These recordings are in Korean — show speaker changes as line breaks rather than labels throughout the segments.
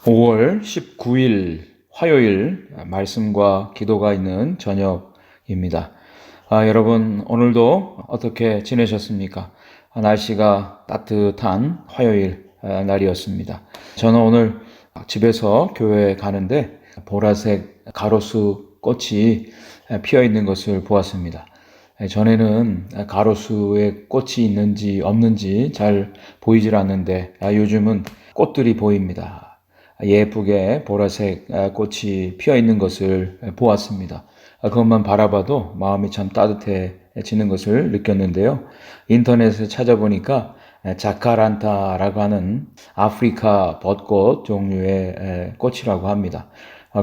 5월 19일 화요일 말씀과 기도가 있는 저녁입니다. 여러분 오늘도 어떻게 지내셨습니까? 날씨가 따뜻한 화요일 날이었습니다. 저는 오늘 집에서 교회에 가는데 보라색 가로수 꽃이 피어 있는 것을 보았습니다. 전에는 가로수에 꽃이 있는지 없는지 잘 보이질 않는데 요즘은 꽃들이 보입니다. 예쁘게 보라색 꽃이 피어 있는 것을 보았습니다. 그것만 바라봐도 마음이 참 따뜻해지는 것을 느꼈는데요. 인터넷에 찾아보니까 자카란타라고 하는 아프리카 벚꽃 종류의 꽃이라고 합니다.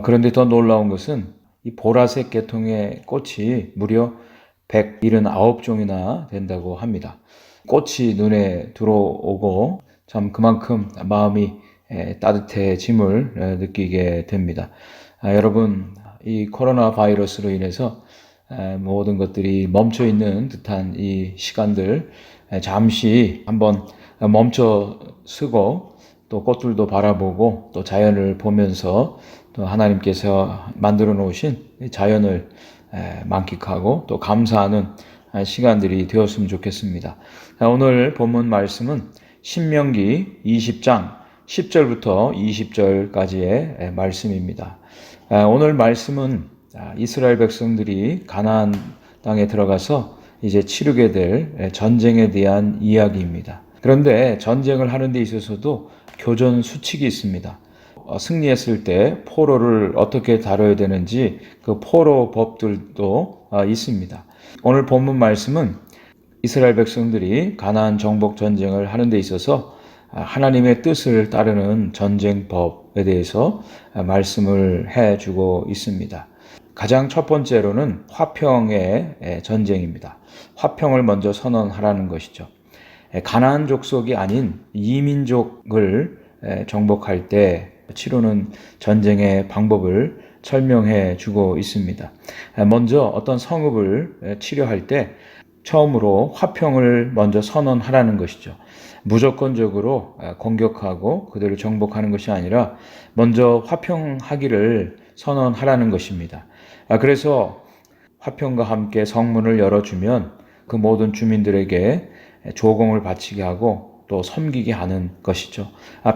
그런데 더 놀라운 것은 이 보라색 계통의 꽃이 무려 179종이나 된다고 합니다. 꽃이 눈에 들어오고 참 그만큼 마음이 따뜻해짐을 느끼게 됩니다. 여러분, 이 코로나 바이러스로 인해서 모든 것들이 멈춰 있는 듯한 이 시간들 잠시 한번 멈춰 서고 또 꽃들도 바라보고 또 자연을 보면서 또 하나님께서 만들어 놓으신 자연을 만끽하고 또 감사하는 시간들이 되었으면 좋겠습니다. 오늘 본문 말씀은 신명기 20장 10절부터 20절까지의 말씀입니다. 오늘 말씀은 이스라엘 백성들이 가나안 땅에 들어가서 이제 치르게 될 전쟁에 대한 이야기입니다. 그런데 전쟁을 하는 데 있어서도 교전 수칙이 있습니다. 승리했을 때 포로를 어떻게 다뤄야 되는지 그 포로 법들도 있습니다. 오늘 본문 말씀은 이스라엘 백성들이 가나안 정복 전쟁을 하는 데 있어서 하나님의 뜻을 따르는 전쟁법에 대해서 말씀을 해주고 있습니다. 가장 첫 번째로는 화평의 전쟁입니다. 화평을 먼저 선언하라는 것이죠. 가나안 족속이 아닌 이민족을 정복할 때 치르는 전쟁의 방법을 설명해 주고 있습니다. 먼저 어떤 성읍을 치료할 때 처음으로 화평을 먼저 선언하라는 것이죠. 무조건적으로 공격하고 그들을 정복하는 것이 아니라 먼저 화평하기를 선언하라는 것입니다. 그래서 화평과 함께 성문을 열어주면 그 모든 주민들에게 조공을 바치게 하고 또 섬기게 하는 것이죠.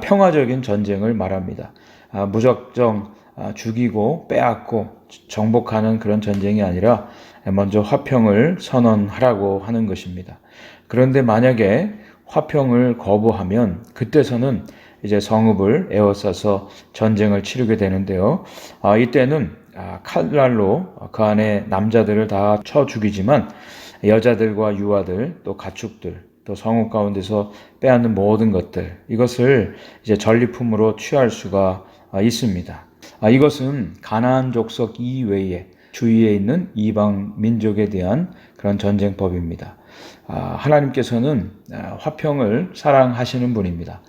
평화적인 전쟁을 말합니다. 무작정 죽이고 빼앗고 정복하는 그런 전쟁이 아니라 먼저 화평을 선언하라고 하는 것입니다. 그런데 만약에 화평을 거부하면 그때서는 이제 성읍을 에워싸서 전쟁을 치르게 되는데요. 이때는 칼날로 그 안에 남자들을 다 쳐 죽이지만 여자들과 유아들 또 가축들 또 성읍 가운데서 빼앗는 모든 것들 이것을 이제 전리품으로 취할 수가 있습니다. 이것은 가나안 족속 이외에 주위에 있는 이방 민족에 대한 그런 전쟁법입니다. 하나님께서는 화평을 사랑하시는 분입니다.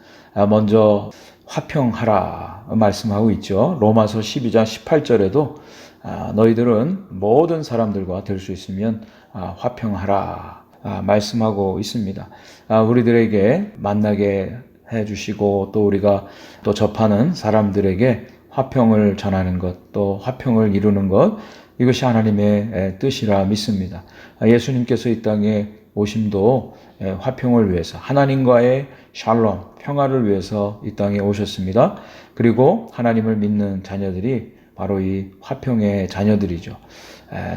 먼저 화평하라 말씀하고 있죠. 로마서 12장 18절에도 너희들은 모든 사람들과 될 수 있으면 화평하라 말씀하고 있습니다. 우리들에게 만나게 해주시고 또 우리가 또 접하는 사람들에게 화평을 전하는 것, 또 화평을 이루는 것, 이것이 하나님의 뜻이라 믿습니다. 예수님께서 이 땅에 오심도 화평을 위해서 하나님과의 샬롬, 평화를 위해서 이 땅에 오셨습니다. 그리고 하나님을 믿는 자녀들이 바로 이 화평의 자녀들이죠.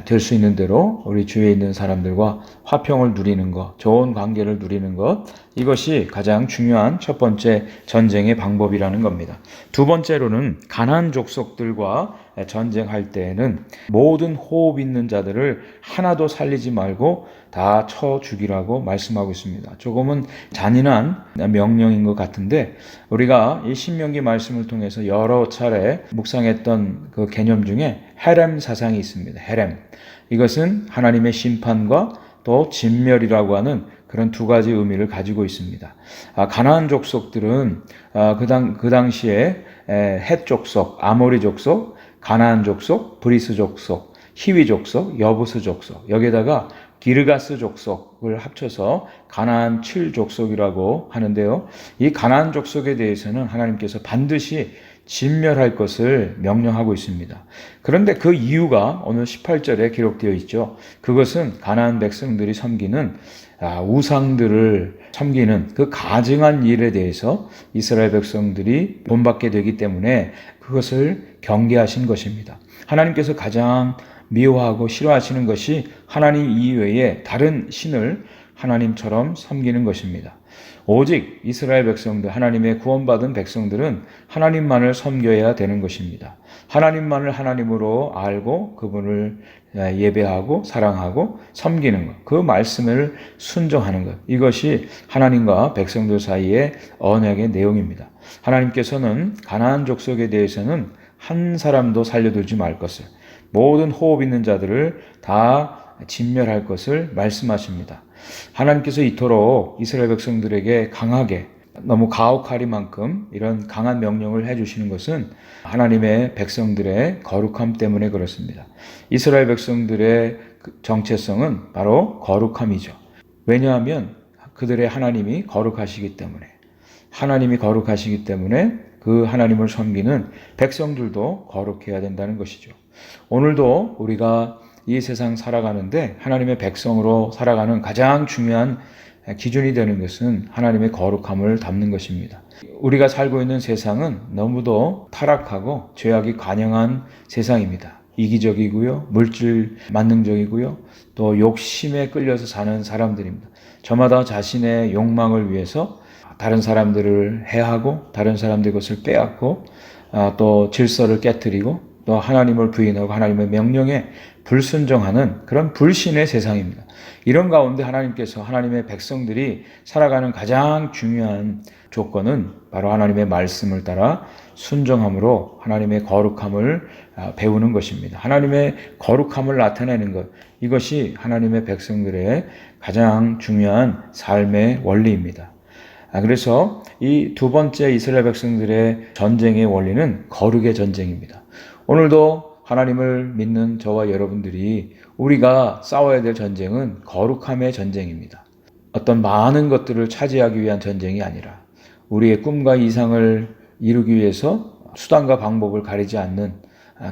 될 수 있는 대로 우리 주위에 있는 사람들과 화평을 누리는 것, 좋은 관계를 누리는 것, 이것이 가장 중요한 첫 번째 전쟁의 방법이라는 겁니다. 두 번째로는 가나안 족속들과 전쟁할 때에는 모든 호흡 있는 자들을 하나도 살리지 말고 다 쳐 죽이라고 말씀하고 있습니다. 조금은 잔인한 명령인 것 같은데 우리가 이 신명기 말씀을 통해서 여러 차례 묵상했던 그 개념 중에 헤렘 사상이 있습니다. 헤렘. 이것은 하나님의 심판과 또 진멸이라고 하는 그런 두 가지 의미를 가지고 있습니다. 가나안 족속들은 그 당시에 헷 족속, 아모리 족속, 가나안 족속, 브리스 족속, 히위 족속, 여부스 족속, 여기에다가 기르가스 족속을 합쳐서 가나안 7족속이라고 하는데요. 이 가나안 족속에 대해서는 하나님께서 반드시 진멸할 것을 명령하고 있습니다. 그런데 그 이유가 오늘 18절에 기록되어 있죠. 그것은 가나안 백성들이 섬기는 우상들을 섬기는 그 가증한 일에 대해서 이스라엘 백성들이 본받게 되기 때문에 그것을 경계하신 것입니다. 하나님께서 가장 미워하고 싫어하시는 것이 하나님 이외에 다른 신을 하나님처럼 섬기는 것입니다. 오직 이스라엘 백성들, 하나님의 구원받은 백성들은 하나님만을 섬겨야 되는 것입니다. 하나님만을 하나님으로 알고 그분을 예배하고 사랑하고 섬기는 것, 그 말씀을 순종하는 것, 이것이 하나님과 백성들 사이의 언약의 내용입니다. 하나님께서는 가나안 족속에 대해서는 한 사람도 살려두지 말 것을, 모든 호흡 있는 자들을 다 진멸할 것을 말씀하십니다. 하나님께서 이토록 이스라엘 백성들에게 강하게, 너무 가혹하리만큼 이런 강한 명령을 해주시는 것은 하나님의 백성들의 거룩함 때문에 그렇습니다. 이스라엘 백성들의 정체성은 바로 거룩함이죠. 왜냐하면 그들의 하나님이 거룩하시기 때문에, 하나님이 거룩하시기 때문에 그 하나님을 섬기는 백성들도 거룩해야 된다는 것이죠. 오늘도 우리가 이 세상 살아가는데 하나님의 백성으로 살아가는 가장 중요한 기준이 되는 것은 하나님의 거룩함을 담는 것입니다. 우리가 살고 있는 세상은 너무도 타락하고 죄악이 관영한 세상입니다. 이기적이고요, 물질 만능적이고요, 또 욕심에 끌려서 사는 사람들입니다. 저마다 자신의 욕망을 위해서 다른 사람들을 해하고 다른 사람들의 것을 빼앗고 또 질서를 깨뜨리고 또 하나님을 부인하고 하나님의 명령에 불순종하는 그런 불신의 세상입니다. 이런 가운데 하나님께서 하나님의 백성들이 살아가는 가장 중요한 조건은 바로 하나님의 말씀을 따라 순종함으로 하나님의 거룩함을 배우는 것입니다. 하나님의 거룩함을 나타내는 것, 이것이 하나님의 백성들의 가장 중요한 삶의 원리입니다. 그래서 이 두 번째 이스라엘 백성들의 전쟁의 원리는 거룩의 전쟁입니다. 오늘도 하나님을 믿는 저와 여러분들이 우리가 싸워야 될 전쟁은 거룩함의 전쟁입니다. 어떤 많은 것들을 차지하기 위한 전쟁이 아니라 우리의 꿈과 이상을 이루기 위해서 수단과 방법을 가리지 않는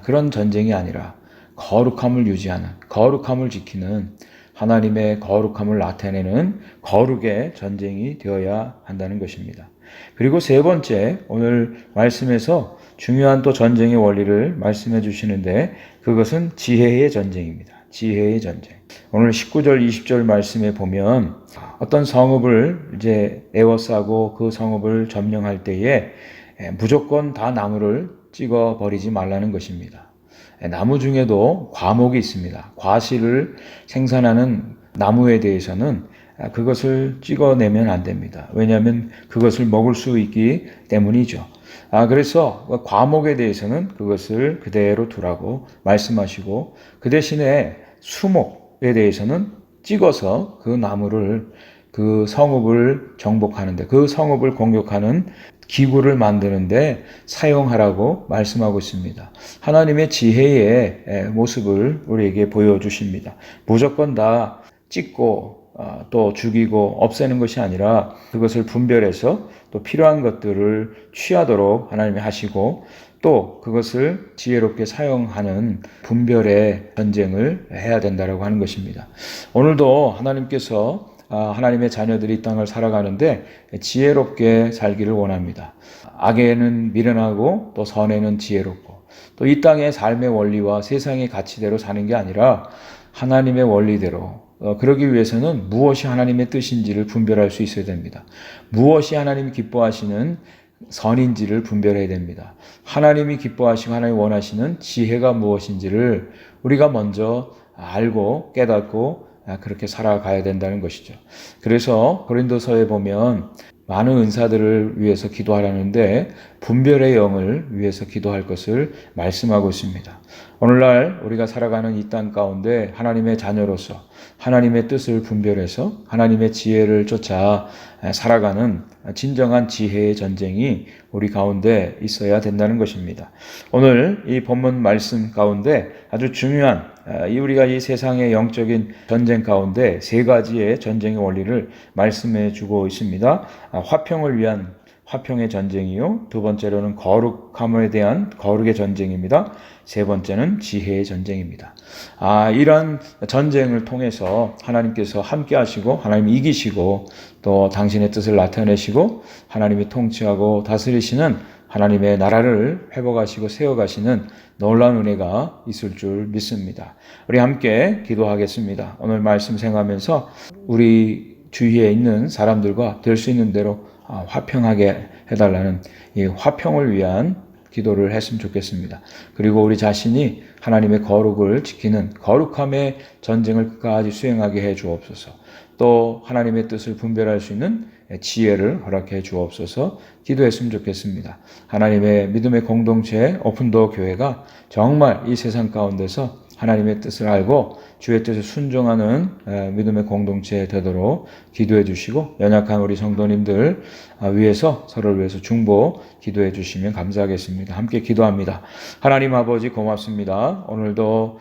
그런 전쟁이 아니라 거룩함을 유지하는, 거룩함을 지키는, 하나님의 거룩함을 나타내는 거룩의 전쟁이 되어야 한다는 것입니다. 그리고 세 번째, 오늘 말씀에서 중요한 또 전쟁의 원리를 말씀해 주시는데 그것은 지혜의 전쟁입니다. 지혜의 전쟁. 오늘 19절, 20절 말씀에 보면 어떤 성읍을 이제 에워싸고 그 성읍을 점령할 때에 무조건 다 나무를 찍어 버리지 말라는 것입니다. 나무 중에도 과목이 있습니다. 과실을 생산하는 나무에 대해서는 그것을 찍어내면 안 됩니다. 왜냐하면 그것을 먹을 수 있기 때문이죠. 그래서 과목에 대해서는 그것을 그대로 두라고 말씀하시고 그 대신에 수목에 대해서는 찍어서 그 나무를 그 성읍을 정복하는데 그 성읍을 공격하는 기구를 만드는데 사용하라고 말씀하고 있습니다. 하나님의 지혜의 모습을 우리에게 보여주십니다. 무조건 다 찍고 또 죽이고 없애는 것이 아니라 그것을 분별해서 또 필요한 것들을 취하도록 하나님이 하시고 또 그것을 지혜롭게 사용하는 분별의 전쟁을 해야 된다고 하는 것입니다. 오늘도 하나님께서 하나님의 자녀들이 이 땅을 살아가는데 지혜롭게 살기를 원합니다. 악에는 미련하고 또 선에는 지혜롭고 또 이 땅의 삶의 원리와 세상의 가치대로 사는 게 아니라 하나님의 원리대로 그러기 위해서는 무엇이 하나님의 뜻인지를 분별할 수 있어야 됩니다. 무엇이 하나님이 기뻐하시는 선인지를 분별해야 됩니다. 하나님이 기뻐하시고 하나님이 원하시는 지혜가 무엇인지를 우리가 먼저 알고 깨닫고 그렇게 살아가야 된다는 것이죠. 그래서 고린도서에 보면 많은 은사들을 위해서 기도하라는데 분별의 영을 위해서 기도할 것을 말씀하고 있습니다. 오늘날 우리가 살아가는 이 땅 가운데 하나님의 자녀로서 하나님의 뜻을 분별해서 하나님의 지혜를 쫓아 살아가는 진정한 지혜의 전쟁이 우리 가운데 있어야 된다는 것입니다. 오늘 이 본문 말씀 가운데 아주 중요한 우리가 이 세상의 영적인 전쟁 가운데 세 가지의 전쟁의 원리를 말씀해 주고 있습니다. 화평을 위한 화평의 전쟁이요. 두 번째로는 거룩함에 대한 거룩의 전쟁입니다. 세 번째는 지혜의 전쟁입니다. 이런 전쟁을 통해서 하나님께서 함께 하시고 하나님이 이기시고 또 당신의 뜻을 나타내시고 하나님이 통치하고 다스리시는 하나님의 나라를 회복하시고 세워가시는 놀라운 은혜가 있을 줄 믿습니다. 우리 함께 기도하겠습니다. 오늘 말씀 생각하면서 우리 주위에 있는 사람들과 될 수 있는 대로 화평하게 해달라는 이 화평을 위한 기도를 했으면 좋겠습니다. 그리고 우리 자신이 하나님의 거룩을 지키는 거룩함의 전쟁을 끝까지 수행하게 해 주옵소서. 또 하나님의 뜻을 분별할 수 있는 지혜를 허락해 주옵소서. 기도했으면 좋겠습니다. 하나님의 믿음의 공동체 오픈도어 교회가 정말 이 세상 가운데서 하나님의 뜻을 알고 주의 뜻에 순종하는 믿음의 공동체 되도록 기도해 주시고 연약한 우리 성도님들 위해서 서로를 위해서 중보 기도해 주시면 감사하겠습니다. 함께 기도합니다. 하나님 아버지 고맙습니다. 오늘도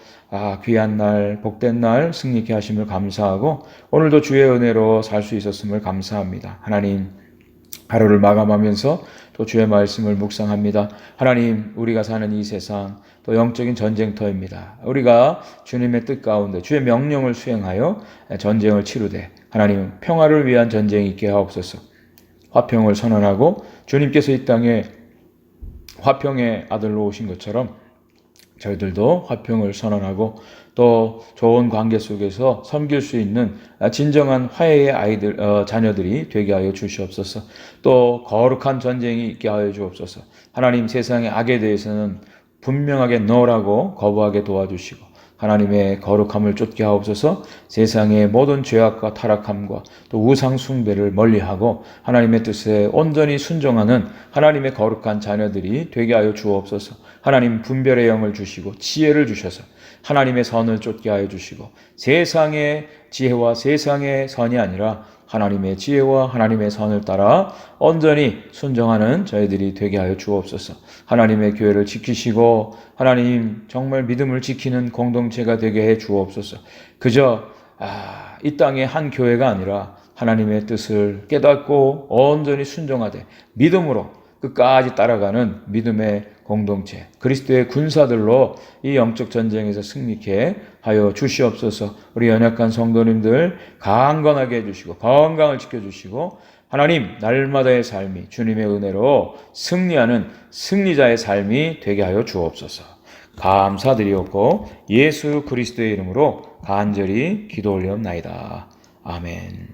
귀한 날 복된 날 승리케 하심을 감사하고 오늘도 주의 은혜로 살 수 있었음을 감사합니다. 하나님 하루를 마감하면서 또 주의 말씀을 묵상합니다. 하나님 우리가 사는 이 세상 또 영적인 전쟁터입니다. 우리가 주님의 뜻 가운데 주의 명령을 수행하여 전쟁을 치르되 하나님 평화를 위한 전쟁이 있게 하옵소서. 화평을 선언하고 주님께서 이 땅에 화평의 아들로 오신 것처럼 저희들도 화평을 선언하고 또 좋은 관계 속에서 섬길 수 있는 진정한 화해의 자녀들이 되게 하여 주시옵소서. 또 거룩한 전쟁이 있게 하여 주옵소서. 하나님 세상의 악에 대해서는 분명하게 너라고 거부하게 도와주시고 하나님의 거룩함을 쫓게 하옵소서. 세상의 모든 죄악과 타락함과 또 우상 숭배를 멀리하고 하나님의 뜻에 온전히 순종하는 하나님의 거룩한 자녀들이 되게 하여 주옵소서. 하나님 분별의 영을 주시고 지혜를 주셔서 하나님의 선을 쫓게 하여 주시고 세상의 지혜와 세상의 선이 아니라 하나님의 지혜와 하나님의 선을 따라 온전히 순종하는 저희들이 되게 하여 주옵소서. 하나님의 교회를 지키시고 하나님 정말 믿음을 지키는 공동체가 되게 해 주옵소서. 그저 이 땅의 한 교회가 아니라 하나님의 뜻을 깨닫고 온전히 순종하되 믿음으로 끝까지 따라가는 믿음의 공동체, 그리스도의 군사들로 이 영적 전쟁에서 승리케 하여 주시옵소서. 우리 연약한 성도님들 강건하게 해주시고 건강을 지켜주시고 하나님 날마다의 삶이 주님의 은혜로 승리하는 승리자의 삶이 되게 하여 주옵소서. 감사드리옵고 예수 그리스도의 이름으로 간절히 기도 올리옵나이다. 아멘.